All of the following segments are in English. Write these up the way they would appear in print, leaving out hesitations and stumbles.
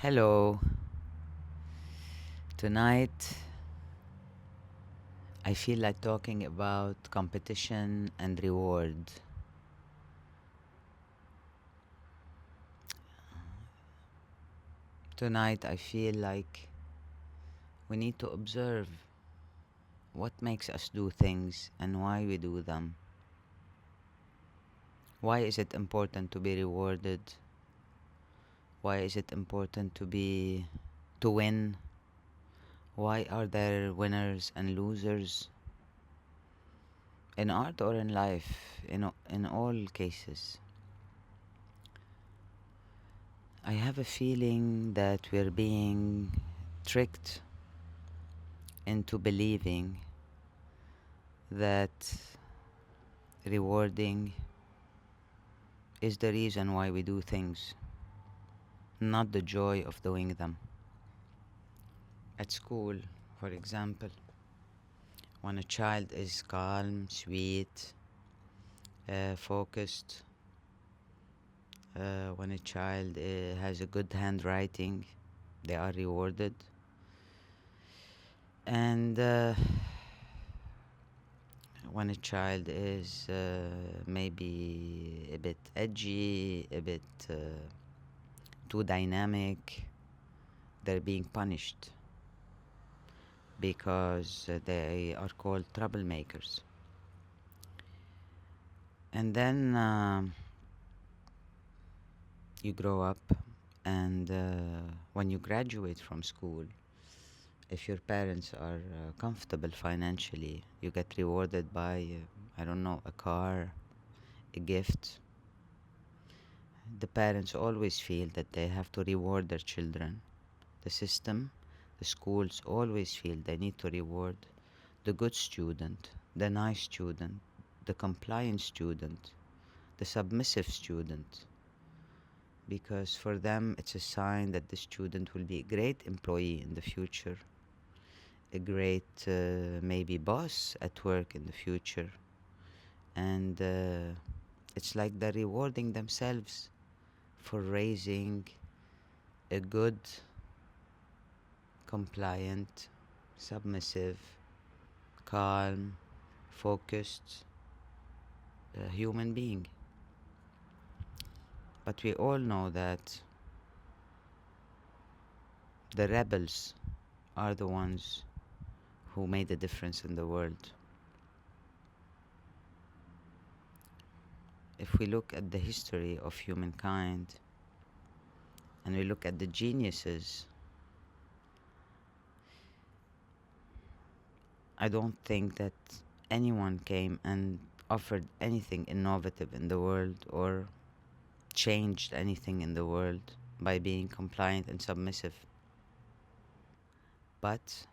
Hello. Tonight, I feel like talking about competition and reward. Tonight, I feel like we need to observe what makes us do things and why we do them. Why is it important to be rewarded? Why is it important to win? Why are there winners and losers in art or in life? In all cases, I have a feeling that we're being tricked into believing that rewarding is the reason why we do things, not the joy of doing them. At school, for example, when a child is calm, sweet, focused, when a child has a good handwriting, they are rewarded. And when a child is maybe a bit edgy, a bit too dynamic, they're being punished because they are called troublemakers. And then you grow up, and when you graduate from school, if your parents are comfortable financially, you get rewarded by, I don't know, a car, a gift. The parents always feel that they have to reward their children. The system, the schools always feel they need to reward the good student, the nice student, the compliant student, the submissive student, because for them it's a sign that the student will be a great employee in the future, a great maybe boss at work in the future, and it's like they're rewarding themselves for raising a good, compliant, submissive, calm, focused human being. But we all know that the rebels are the ones who made a difference in the world. If we look at the history of humankind and we look at the geniuses, I don't think that anyone came and offered anything innovative in the world or changed anything in the world by being compliant and submissive. But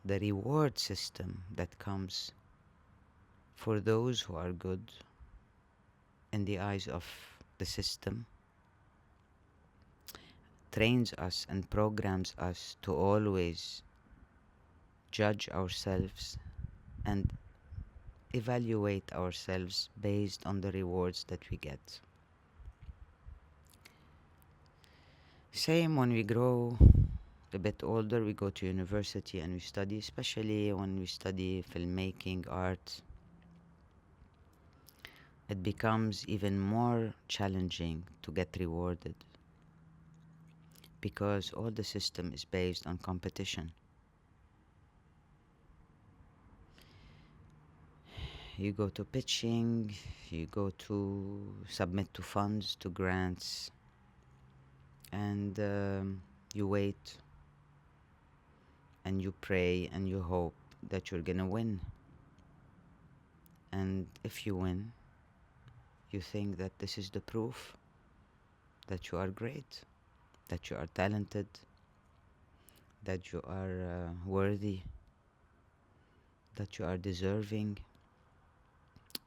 the reward system that comes for those who are good in the eyes of the system trains us and programs us to always judge ourselves and evaluate ourselves based on the rewards that we get. Same when we grow a bit older, we go to university and we study, especially when we study filmmaking, art. It becomes even more challenging to get rewarded because all the system is based on competition. You go to pitching, you go to submit to funds, to grants, and you wait and you pray and you hope that you're gonna win. And if you win, you think that this is the proof that you are great, that you are talented, that you are worthy, that you are deserving.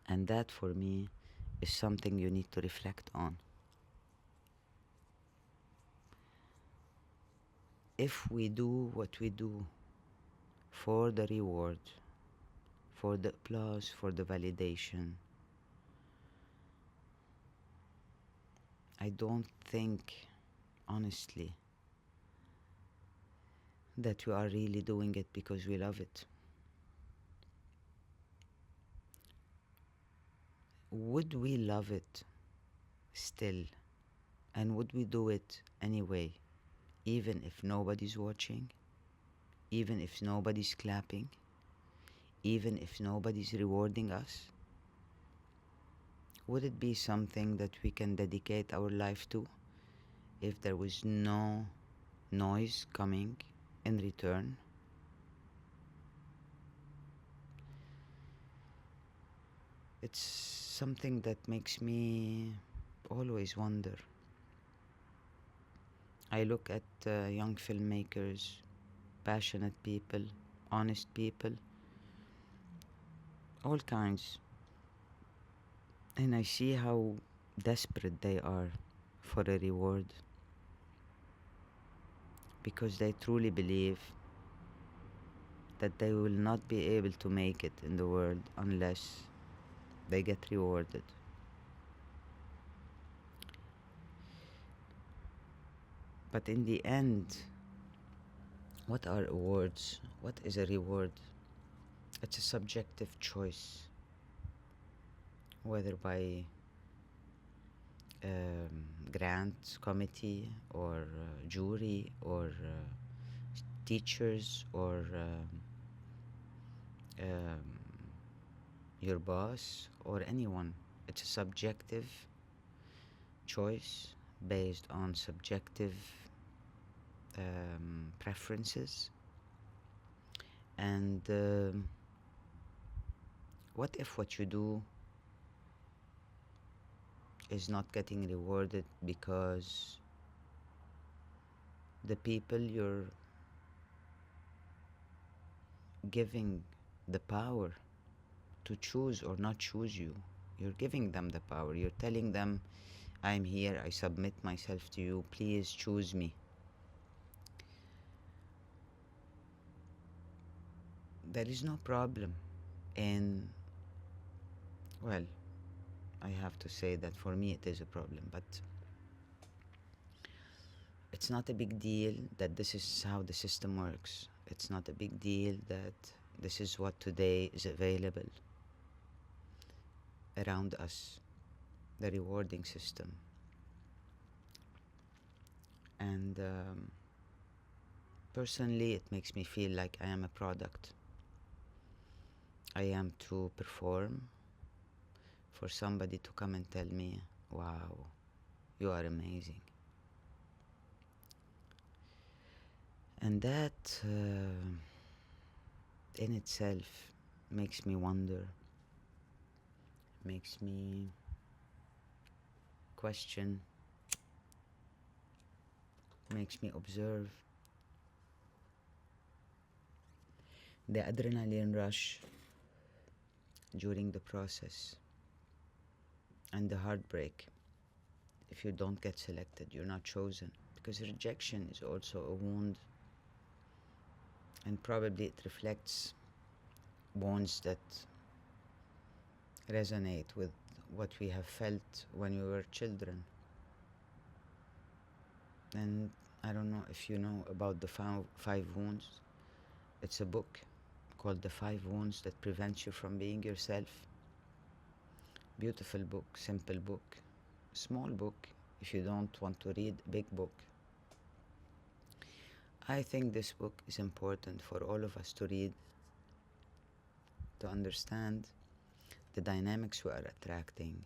And that for me is something you need to reflect on. If we do what we do for the reward, for the applause, for the validation, I don't think honestly that we are really doing it because we love it? Would we love it still? And would we do it anyway, even if nobody's watching, even if nobody's clapping, even if nobody's rewarding us? Would it be something that we can dedicate our life to if there was no noise coming in return? It's something that makes me always wonder. I look at young filmmakers, passionate people, honest people, all kinds, and I see how desperate they are for a reward because they truly believe that they will not be able to make it in the world unless they get rewarded. But in the end, what are awards? What is a reward? It's a subjective choice, whether by grant committee or jury or teachers or um, your boss or anyone. It's a subjective choice based on subjective preferences. And what if what you do is not getting rewarded because the people you're giving the power to choose or not choose you, you're giving them the power. You're telling them, I'm here, I submit myself to you, please choose me. There is no problem in, well, I have to say that for me it is a problem, but it's not a big deal that this is how the system works. It's not a big deal that this is what today is available around us, the rewarding system. And personally, it makes me feel like I am a product. I am to perform for somebody to come and tell me, wow, you are amazing. And that in itself makes me wonder, makes me question, makes me observe the adrenaline rush during the process and the heartbreak if you don't get selected, you're not chosen. Because rejection is also a wound, and probably it reflects wounds that resonate with what we have felt when we were children. And I don't know if you know about the five wounds. It's a book called The Five Wounds That Prevent You From Being Yourself. Beautiful book, simple book, small book if you don't want to read a big book. I think this book is important for all of us to read, to understand the dynamics we are attracting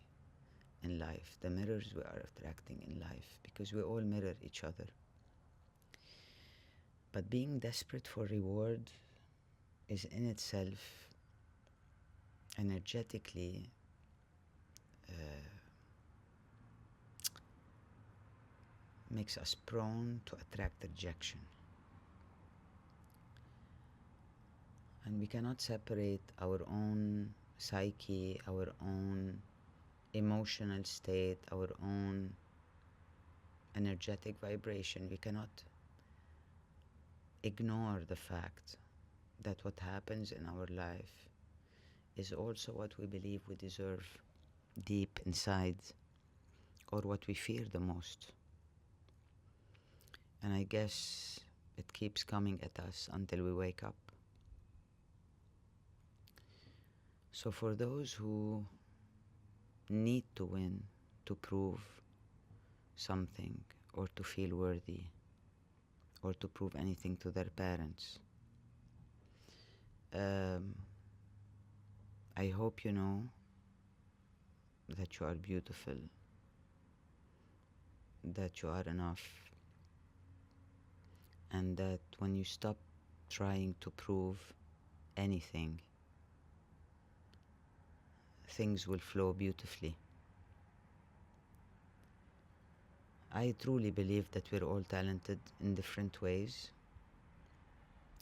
in life, the mirrors we are attracting in life, because we all mirror each other. But being desperate for reward is in itself energetically makes us prone to attract rejection. And we cannot separate our own psyche, our own emotional state, our own energetic vibration. We cannot ignore the fact that what happens in our life is also what we believe we deserve deep inside, or what we fear the most. And I guess it keeps coming at us until we wake up. So for those who need to win to prove something or to feel worthy or to prove anything to their parents, um, I hope you know that you are beautiful, that you are enough, and that when you stop trying to prove anything, things will flow beautifully. I truly believe that we're all talented in different ways,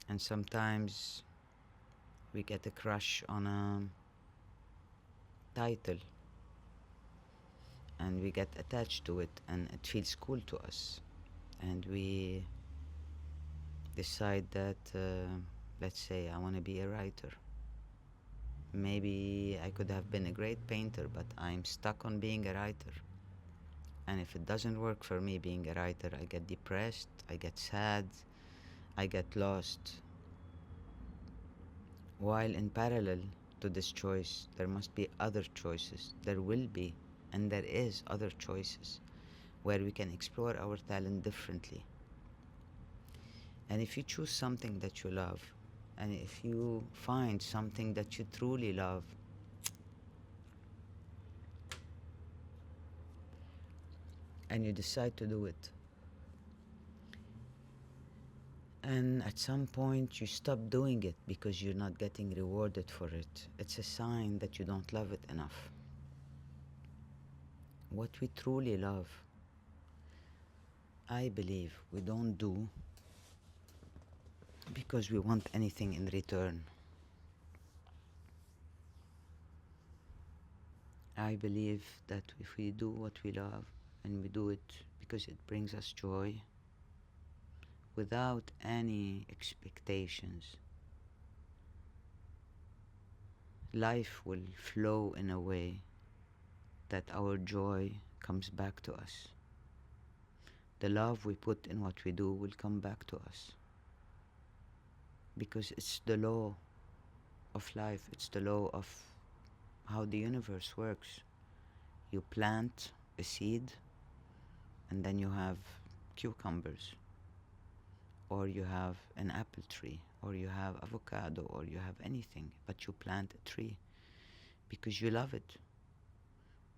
and sometimes we get a crush on a title and we get attached to it and it feels cool to us, and we decide that, let's say I want to be a writer. Maybe I could have been a great painter, but I'm stuck on being a writer. And if it doesn't work for me being a writer, I get depressed, I get sad, I get lost. While in parallel to this choice, there must be other choices. There will be, and there is other choices where we can explore our talent differently. And if you choose something that you love, and if you find something that you truly love, and you decide to do it, and at some point you stop doing it because you're not getting rewarded for it, it's a sign that you don't love it enough. What we truly love, I believe we don't do because we want anything in return. I believe that if we do what we love and we do it because it brings us joy without any expectations, life will flow in a way that our joy comes back to us. The love we put in what we do will come back to us because it's the law of life, it's the law of how the universe works. You plant a seed and then you have cucumbers, or you have an apple tree, or you have avocado, or you have anything, but you plant a tree because you love it,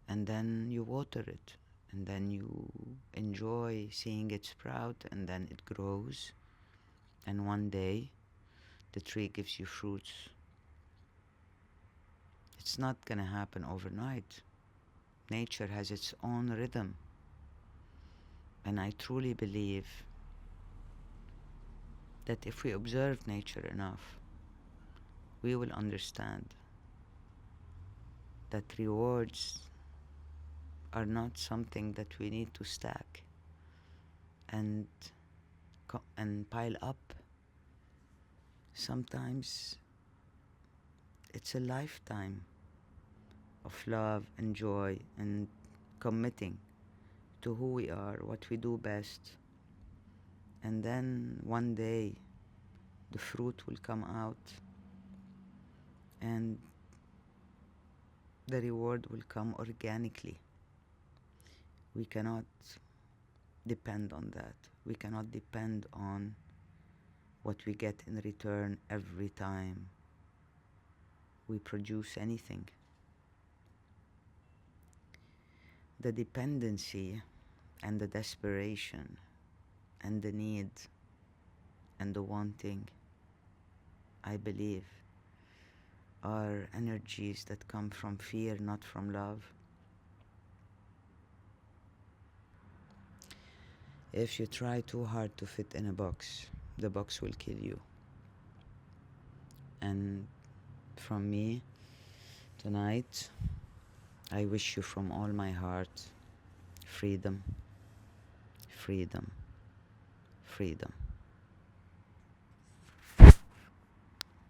and then you water it, and then you enjoy seeing it sprout, and then it grows, and one day the tree gives you fruits. It's not gonna happen overnight. Nature has its own rhythm, and I truly believe that if we observe nature enough, we will understand that rewards are not something that we need to stack and and pile up. Sometimes it's a lifetime of love and joy and committing to who we are, what we do best, and then one day the fruit will come out and the reward will come organically. We cannot depend on that. We cannot depend on what we get in return every time we produce anything. The dependency and the desperation and the need and the wanting, I believe, are energies that come from fear, not from love. If you try too hard to fit in a box, the box will kill you. And from me tonight, I wish you from all my heart freedom, freedom, freedom.